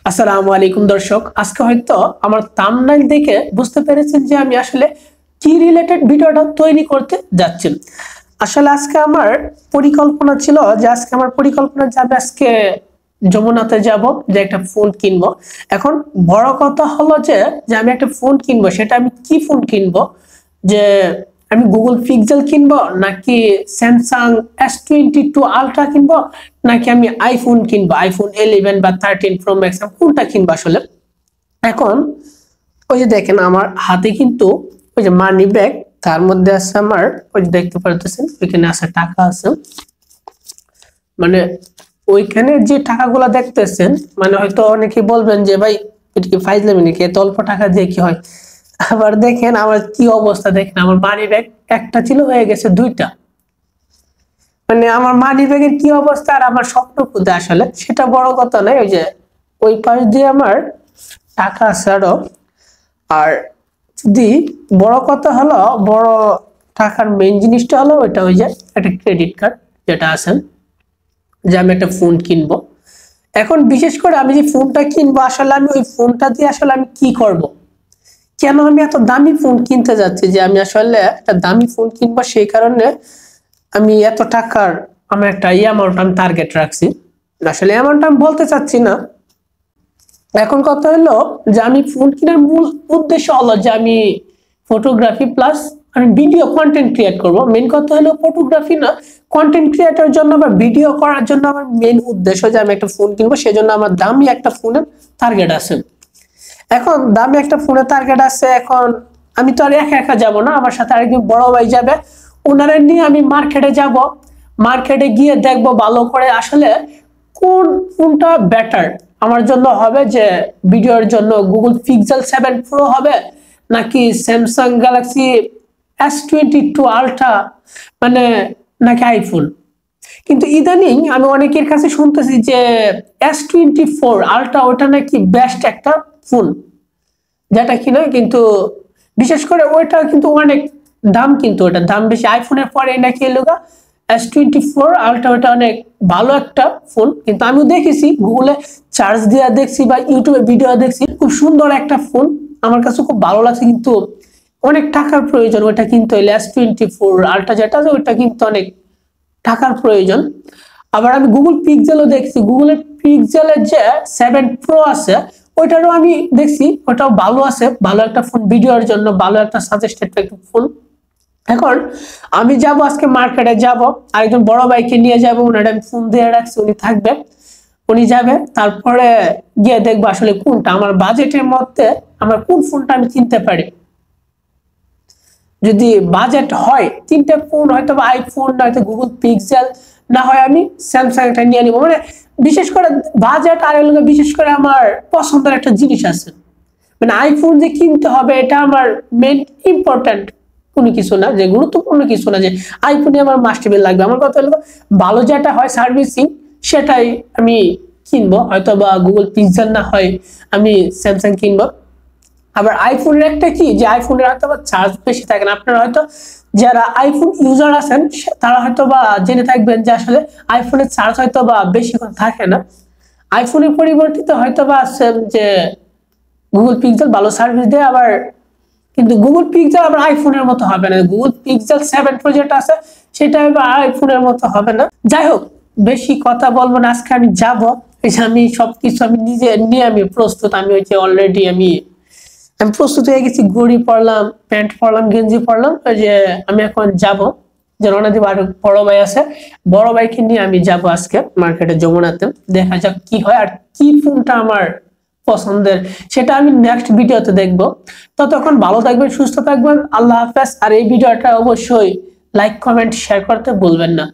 আসসালামু আলাইকুম দর্শক, আজকে হয়তো আমার থাম্বনেইল দেখে বুঝতে পেরেছেন যে আমি আসলে কি রিলেটেড ভিডিওটা তৈরি করতে যাচ্ছি। আসলে আজকে আমার পরিকল্পনা ছিল যে আজকে যমুনাতে যাব, যে একটা ফোন কিনবো। এখন বড় কথা হলো যে আমি একটা ফোন কিনবো, সেটা আমি কি ফোন কিনবো, যে আমি গুগল পিক্সেল কিনবো নাকি স্যামসাং S22 আলট্রা কিনবো নাকি আমি আইফোন কিনবো, আইফোন 11 বা 13 প্রো ম্যাক্স, কোনটা কিনবো আসলে। এখন ওই যে দেখেন আমার হাতে কিন্তু ওই যে মানি ব্যাগ, তার মধ্যে আছে আমার ওই যে দেখতে পারতেছেন ওইখানে আছে টাকা আছে, মানে ওইখানে যে টাকাগুলো দেখতেছেন, মানে হয়তো অনেকে বলবেন যে ভাই এটা কি ফাইজলামি নাকি, এত অল্প টাকা দিয়ে কি হয়। আবার দেখেন আমার কি অবস্থা, দেখেন আমার মানি ব্যাগ একটা ছিল হয়ে গেছে দুইটা, মানে আমার মানি ব্যাগের কি অবস্থা আর আমার স্বপ্ন খুদে আসলে সেটা বড় কথা নয়। ওই যে ওই পাশ দিয়ে আমার টাকা আছে আরো। আর যদি বড় কথা হলো, বড় টাকার মেইন জিনিসটা হলো ওইটা, ওই যে একটা ক্রেডিট কার্ড যেটা আছে, যে আমি একটা ফোন কিনবো। এখন বিশেষ করে আমি যে ফোনটা কিনবো আসলে আমি ওই ফোনটা দিয়ে আসলে আমি কি করব, কেন আমি এত দামি ফোন কিনতে যাচ্ছি, যে আমি আসলে একটা দামি ফোন কিনবো সেই কারণে আমি এত টাকার আমার একটা অ্যামাউন্ট আমি টার্গেট রাখছি। আসলে অ্যামাউন্ট আমি বলতে চাচ্ছি না। এখন কথা হলো যে আমি ফোন কেনার মূল উদ্দেশ্য হলো যে আমি ফটোগ্রাফি প্লাস আমি ভিডিও কন্টেন্ট ক্রিয়েট করব। মেন কথা হলো ফটোগ্রাফি না, কন্টেন্ট ক্রিয়েটর জন্য বা ভিডিও করার জন্য আমার মেন উদ্দেশ্য যে আমি একটা ফোন কিনবো, সেজন্য আমার দামি একটা ফোনের টার্গেট আছে। এখন দামি একটা ফোনের টার্গেট আছে, এখন আমি তো আর একা একা যাবো না, আমার সাথে আরেকজন বড় ভাই যাবে, ওনারা নিয়ে আমি মার্কেটে যাব। মার্কেটে গিয়ে দেখবো ভালো করে আসলে কোন ফোনটা বেটার আমার জন্য হবে, যে ভিডিওর জন্য গুগল পিক্সেল 7 প্রো হবে নাকি স্যামসাং গ্যালাক্সি S22 আলট্রা, মানে নাকি আইফোন। কিন্তু ইদানিং আমি অনেকের কাছে শুনতেছি যে S24 আলট্রা ওটা নাকি বেস্ট একটা ফোন, যেটা কিনা কিন্তু বিশেষ করে ওইটা কিন্তু অনেক দাম, কিন্তু ওটার দাম বেশি। আইফোনের পরে নাকি এলোগা S24 আলট্রা, ওটা অনেক ভালো একটা ফোন। কিন্তু আমিও দেখেছি গুগলে চার্জ দিয়ে দেখছি বা ইউটিউবে ভিডিও দেখছি, খুব সুন্দর একটা ফোন, আমার কাছে খুব ভালো লাগছে। কিন্তু অনেক টাকার প্রয়োজন ওইটা কিনতে হইলে, S24 আলট্রা যেটা আছে ওইটা কিন্তু অনেক টাকার প্রয়োজন। আবার আমি গুগল পিক্সেলও দেখছি, গুগলের পিক্সেলের যে 7 প্রো আছে ওইটারও আমি দেখছি, ওটাও ভালো আছে, ভালো একটা ফোন, ভিডিওর জন্য ভালো একটা সাজেস্টেড একটা ফোন। এখন আমি যাব আজকে মার্কেটে যাব, আরেকজন বড় ভাইকে নিয়ে যাব, ওনার আমি ফোন দিয়ে রাখছি, উনি থাকবে, উনি যাবে, তারপরে গিয়ে দেখবো আসলে কোনটা আমার বাজেটের মধ্যে আমার কোন ফোনটা আমি কিনতে পারি। যদি বাজেট হয় তিনটা ফোন, হয়তো আইফোন নয়তো গুগল পিক্সেল, না হয় আমি স্যামসাং এটা নিয়ে নিবো। মানে বিশেষ করে বাজেট আর বিশেষ করে আমার পছন্দের একটা জিনিস আছে, মানে আইফোন যে কিনতে হবে এটা আমার মেন ইম্পর্টেন্ট কোনো কিছু না, যে গুরুত্বপূর্ণ কিছু না যে আইফোনে আমার মাস্টেবল লাগবে। আমার কথা হলো ভালো যেটা হয় সার্ভিসিং সেটাই আমি কিনবো, হয়তো বা গুগল পিক্সেল না হয় আমি স্যামসাং কিনবো। আবার আইফোনের একটা কি, যে আইফোনের হয়তো বা চার্জ বেশি থাকে না, আপনারা হয়তো যারা আইফোন ইউজার আছেন তারা হয়তো বা জেনে থাকবেন যে আসলে আইফোনের চার্জ হয়তো বা বেশিক্ষণ থাকে না। আইফোনের পরিবর্তিত হয়তো বা আছে যে গুগল পিক্সেল ভালো সার্ভিস দেয়, আবার কিন্তু গুগল পিক্সেল আবার আইফোনের মতো হবে না, গুগল পিক্সেল 7 প্রো যেটা আছে সেটা আবার আইফোনের মতো হবে না। যাই হোক, বেশি কথা বলবো না, আজকে আমি যাবো, আমি সবকিছু আমি নিজে নিয়ে আমি প্রস্তুত। আমি ওই যে অলরেডি আমি প্রস্তুত হয়ে গেছি, ঘড়ি পরলাম, প্যান্ট পরলাম, গেঞ্জি পরলাম, ওই যে আমি এখন যাব, যে রওনা দিব। আর বড় ভাই আছে, বড় ভাইকে নিয়ে আমি যাব আজকে মার্কেটে যমুনাতে, দেখা যাক কি হয় আর কি ফোনটা আমার পছন্দের সেটা আমি নেক্সট ভিডিওতে দেখবো। ততক্ষণ ভালো থাকবেন, সুস্থ থাকবেন, আল্লাহ হাফেজ। আর এই ভিডিওটা অবশ্যই লাইক কমেন্ট শেয়ার করতে ভুলবেন না।